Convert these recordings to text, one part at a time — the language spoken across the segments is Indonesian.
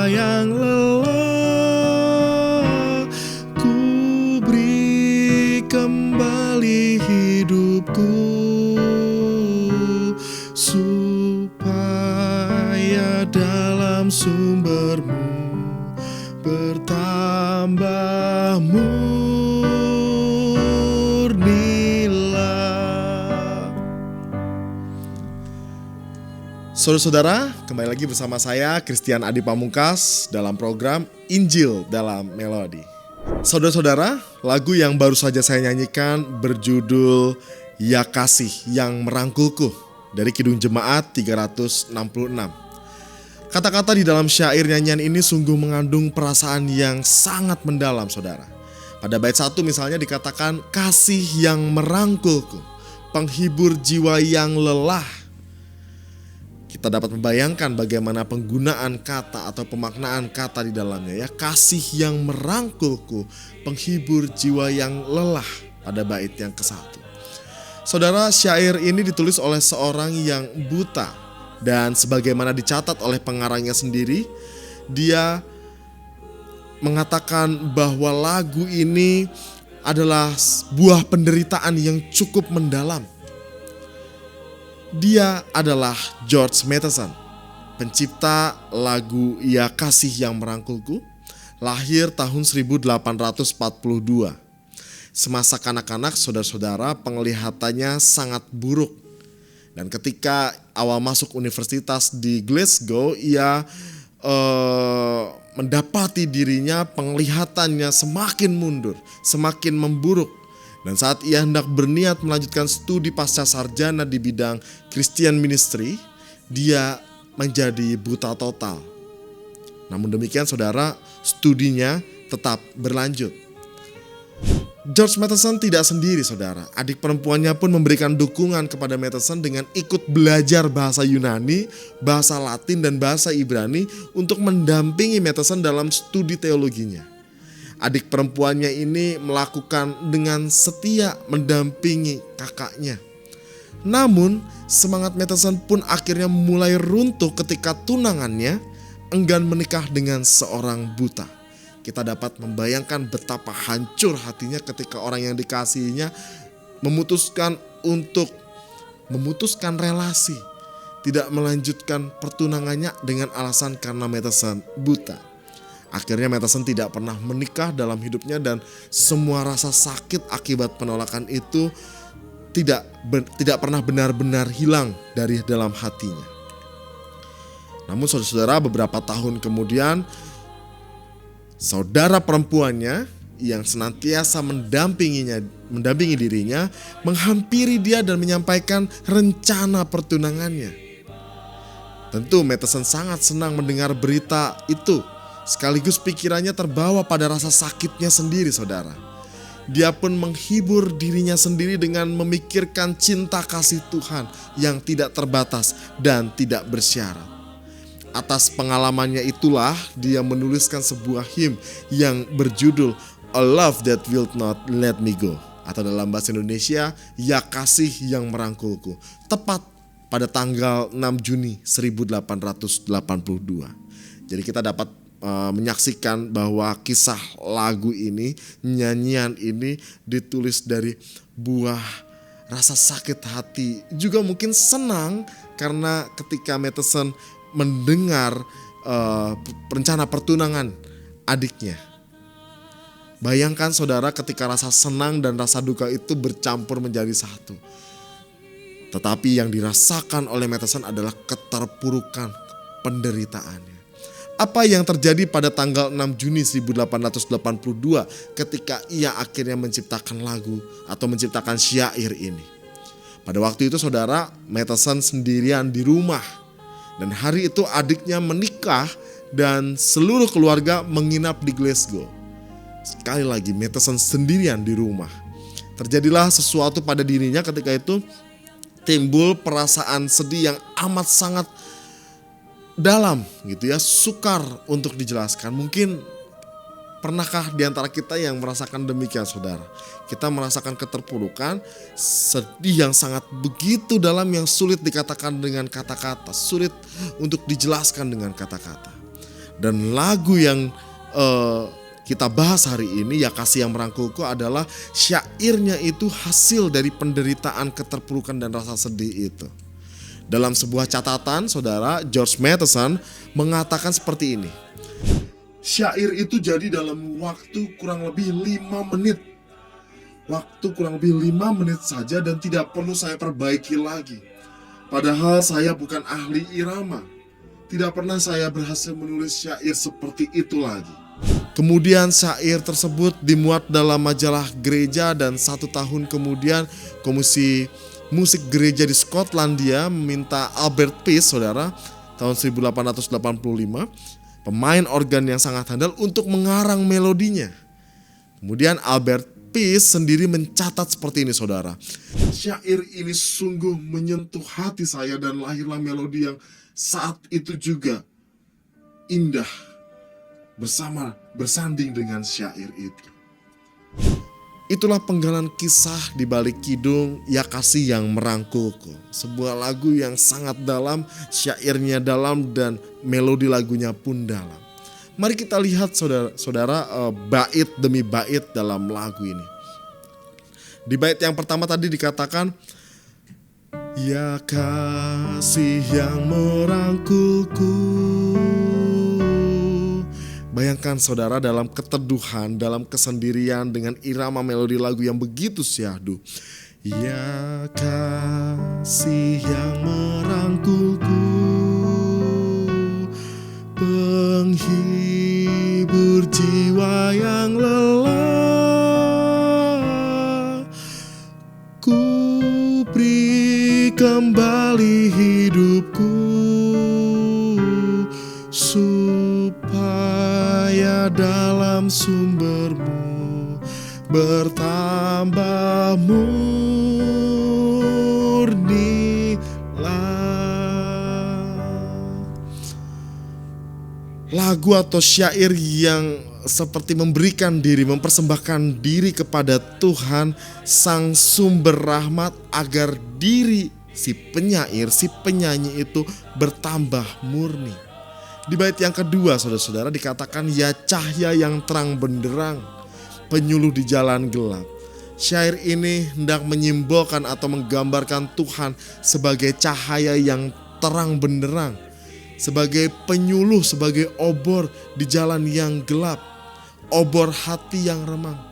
yang lelah, ku beri kembali hidupku, supaya dalam sumbermu bertambah murnilah. Saudara-saudara, kembali lagi bersama saya Christian Adi Pamungkas dalam program Injil dalam Melodi. Saudara-saudara, lagu yang baru saja saya nyanyikan berjudul Ya Kasih yang Merangkulku dari Kidung Jemaat 366. Kata-kata di dalam syair nyanyian ini sungguh mengandung perasaan yang sangat mendalam, saudara. Pada bait 1 misalnya dikatakan, kasih yang merangkulku, penghibur jiwa yang lelah. Kita dapat membayangkan bagaimana penggunaan kata atau pemaknaan kata di dalamnya, ya. Kasih yang merangkulku, penghibur jiwa yang lelah, pada bait yang ke-1. Saudara, syair ini ditulis oleh seorang yang buta. Dan sebagaimana dicatat oleh pengarangnya sendiri, dia mengatakan bahwa lagu ini adalah buah penderitaan yang cukup mendalam. Dia adalah George Matheson, pencipta lagu Ya Kasih yang Merangkulku, lahir tahun 1842. Semasa kanak-kanak, saudara-saudara, penglihatannya sangat buruk. Dan ketika awal masuk universitas di Glasgow, ia mendapati dirinya penglihatannya semakin mundur, semakin memburuk. Dan saat ia hendak berniat melanjutkan studi pasca sarjana di bidang Christian Ministry, dia menjadi buta total. Namun demikian, saudara, studinya tetap berlanjut. George Matheson tidak sendiri, saudara. Adik perempuannya pun memberikan dukungan kepada Matheson dengan ikut belajar bahasa Yunani, bahasa Latin, dan bahasa Ibrani untuk mendampingi Matheson dalam studi teologinya. Adik perempuannya ini melakukan dengan setia mendampingi kakaknya. Namun, semangat Matheson pun akhirnya mulai runtuh ketika tunangannya enggan menikah dengan seorang buta. Kita dapat membayangkan betapa hancur hatinya ketika orang yang dikasihinya memutuskan untuk memutuskan relasi, tidak melanjutkan pertunangannya dengan alasan karena Matheson buta. Akhirnya Matheson tidak pernah menikah dalam hidupnya, dan semua rasa sakit akibat penolakan itu tidak pernah benar-benar hilang dari dalam hatinya. Namun saudara-saudara, beberapa tahun kemudian saudara perempuannya yang senantiasa mendampingi dirinya menghampiri dia dan menyampaikan rencana pertunangannya. Tentu Matheson sangat senang mendengar berita itu, sekaligus pikirannya terbawa pada rasa sakitnya sendiri, saudara. Dia pun menghibur dirinya sendiri dengan memikirkan cinta kasih Tuhan yang tidak terbatas dan tidak bersyarat. Atas pengalamannya itulah dia menuliskan sebuah hymn yang berjudul A Love That Will Not Let Me Go, atau dalam bahasa Indonesia, Ya Kasih yang Merangkulku, tepat pada tanggal 6 Juni 1882. Jadi kita dapat menyaksikan bahwa kisah lagu ini, nyanyian ini ditulis dari buah rasa sakit hati, juga mungkin senang karena ketika Matheson mendengar rencana pertunangan adiknya. Bayangkan, saudara, ketika rasa senang dan rasa duka itu bercampur menjadi satu. Tetapi yang dirasakan oleh Matheson adalah keterpurukan penderitaannya. Apa yang terjadi pada tanggal 6 Juni 1882 ketika ia akhirnya menciptakan lagu atau menciptakan syair ini? Pada waktu itu, saudara, Matheson sendirian di rumah. Dan hari itu adiknya menikah dan seluruh keluarga menginap di Glasgow. Sekali lagi Matheson sendirian di rumah. Terjadilah sesuatu pada dirinya ketika itu, timbul perasaan sedih yang amat sangat dalam gitu ya, sukar untuk dijelaskan. Mungkin pernahkah di antara kita yang merasakan demikian, saudara? Kita merasakan keterpurukan, sedih yang sangat begitu dalam yang sulit dikatakan dengan kata-kata, sulit untuk dijelaskan dengan kata-kata. Dan lagu yang kita bahas hari ini, Ya Kasih Yang Merangkulku, adalah syairnya itu hasil dari penderitaan, keterpurukan dan rasa sedih itu. Dalam sebuah catatan, saudara, George Matheson mengatakan seperti ini. Syair itu jadi dalam waktu kurang lebih 5 menit. Waktu kurang lebih 5 menit saja dan tidak perlu saya perbaiki lagi. Padahal saya bukan ahli irama. Tidak pernah saya berhasil menulis syair seperti itu lagi. Kemudian syair tersebut dimuat dalam majalah gereja dan 1 tahun kemudian Komisi Musik Gereja di Skotlandia meminta Albert Pease, saudara, tahun 1885, pemain organ yang sangat handal, untuk mengarang melodinya. Kemudian Albert Pease sendiri mencatat seperti ini, saudara. Syair ini sungguh menyentuh hati saya dan lahirlah melodi yang saat itu juga indah bersanding dengan syair itu. Itulah penggalan kisah di balik kidung Ya Kasih Yang Merangkulku. Sebuah lagu yang sangat dalam, syairnya dalam dan melodi lagunya pun dalam. Mari kita lihat saudara, bait demi bait dalam lagu ini. Di bait yang pertama tadi dikatakan, Ya Kasih Yang Merangkulku. Bayangkan saudara, dalam keteduhan, dalam kesendirian dengan irama melodi lagu yang begitu syahdu. Ya Kasih Yang Merangkulku, penghibur jiwa yang lelah, ku beri kembali hidupku supaya dalam sumbermu bertambah murnilah. Lagu atau syair yang seperti memberikan diri, mempersembahkan diri kepada Tuhan sang sumber rahmat, agar diri si penyair, si penyanyi itu bertambah murni. Di bait yang kedua, saudara-saudara, dikatakan, Ya cahaya yang terang benderang, penyuluh di jalan gelap. Syair ini hendak menyimbolkan atau menggambarkan Tuhan sebagai cahaya yang terang benderang, sebagai penyuluh, sebagai obor di jalan yang gelap, obor hati yang remang.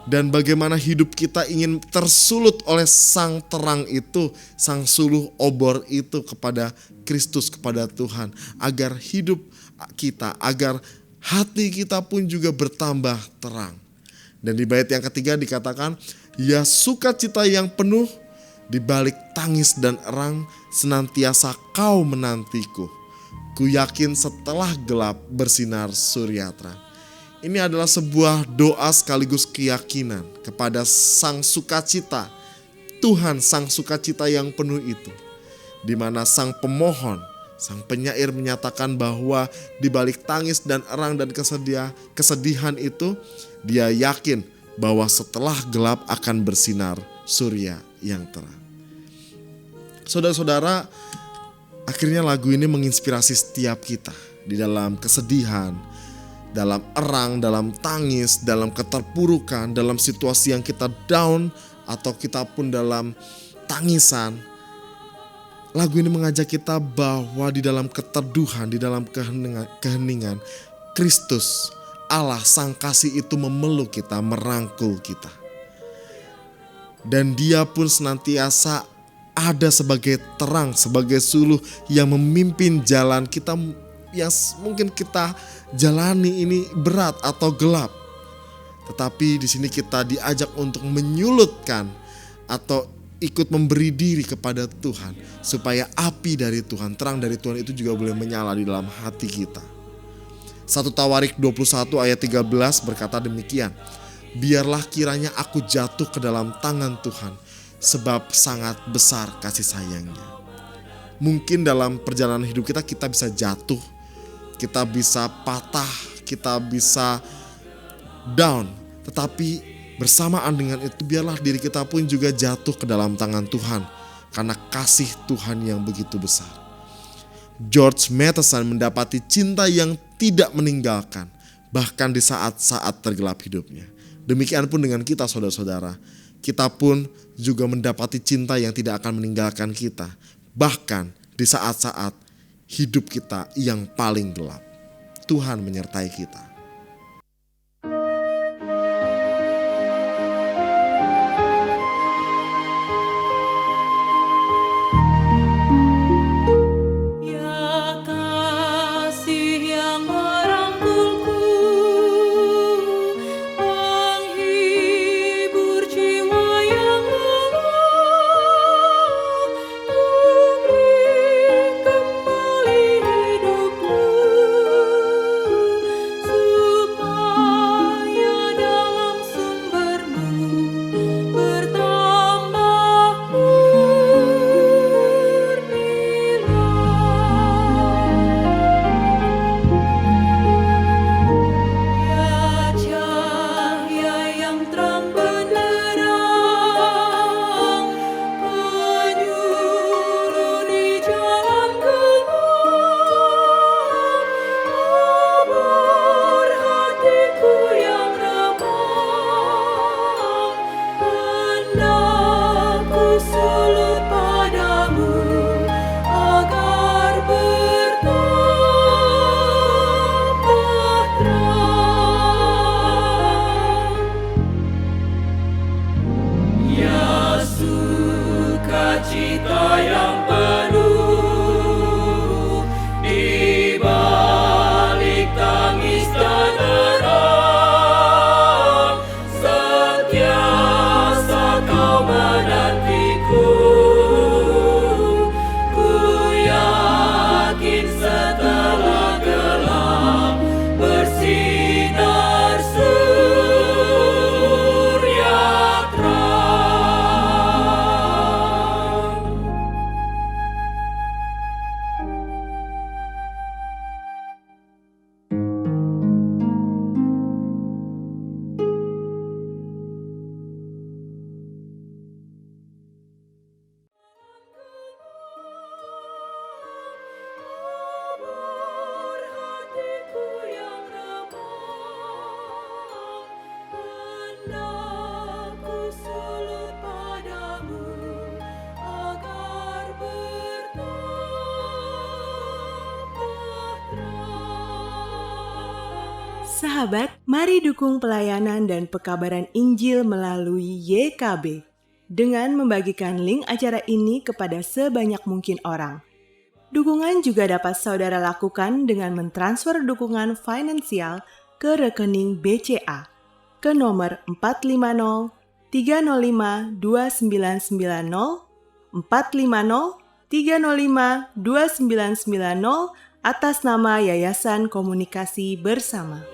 Dan bagaimana hidup kita ingin tersulut oleh sang terang itu, sang suluh obor itu kepada Kristus, kepada Tuhan, agar hidup kita, agar hati kita pun juga bertambah terang. Dan di bait yang ketiga dikatakan, Ya sukacita yang penuh di balik tangis dan erang, senantiasa kau menantiku. Ku yakin setelah gelap bersinar surya terang. Ini adalah sebuah doa sekaligus keyakinan kepada sang sukacita, Tuhan sang sukacita yang penuh itu. Di mana sang pemohon, sang penyair menyatakan bahwa di balik tangis dan erang dan kesedihan itu, dia yakin bahwa setelah gelap akan bersinar surya yang terang. Saudara-saudara, akhirnya lagu ini menginspirasi setiap kita di dalam kesedihan, dalam erang, dalam tangis, dalam keterpurukan, dalam situasi yang kita down atau kita pun dalam tangisan. Lagu ini mengajak kita bahwa di dalam keteduhan, di dalam keheningan, Kristus, Allah Sang Kasih itu memeluk kita, merangkul kita. Dan Dia pun senantiasa ada sebagai terang, sebagai suluh yang memimpin jalan kita yang mungkin kita jalani ini berat atau gelap. Tetapi di sini kita diajak untuk menyulutkan atau ikut memberi diri kepada Tuhan, supaya api dari Tuhan, terang dari Tuhan itu juga boleh menyala di dalam hati kita. 1 Tawarik 21 ayat 13 berkata demikian, Biarlah kiranya aku jatuh ke dalam tangan Tuhan, sebab sangat besar kasih sayangnya. Mungkin dalam perjalanan hidup kita bisa jatuh, kita bisa patah, kita bisa down. Tetapi bersamaan dengan itu, biarlah diri kita pun juga jatuh ke dalam tangan Tuhan, karena kasih Tuhan yang begitu besar. George Matheson mendapati cinta yang tidak meninggalkan, bahkan di saat-saat tergelap hidupnya. Demikian pun dengan kita saudara-saudara, kita pun juga mendapati cinta yang tidak akan meninggalkan kita, bahkan di saat-saat hidup kita yang paling gelap. Tuhan menyertai kita. Cita yang penuh di balik tangis dan derang, sentiasa kau menantiku. Ku yakin setelah gelap bersinar surya terang. Hatiku yang remang, hendak ku sulut padamu agar bertambah terang. Sahabat, mari dukung pelayanan dan pekabaran Injil melalui YKB dengan membagikan link acara ini kepada sebanyak mungkin orang. Dukungan juga dapat saudara lakukan dengan mentransfer dukungan finansial ke rekening BCA ke nomor 450 305 2990 450 305 2990 atas nama Yayasan Komunikasi Bersama.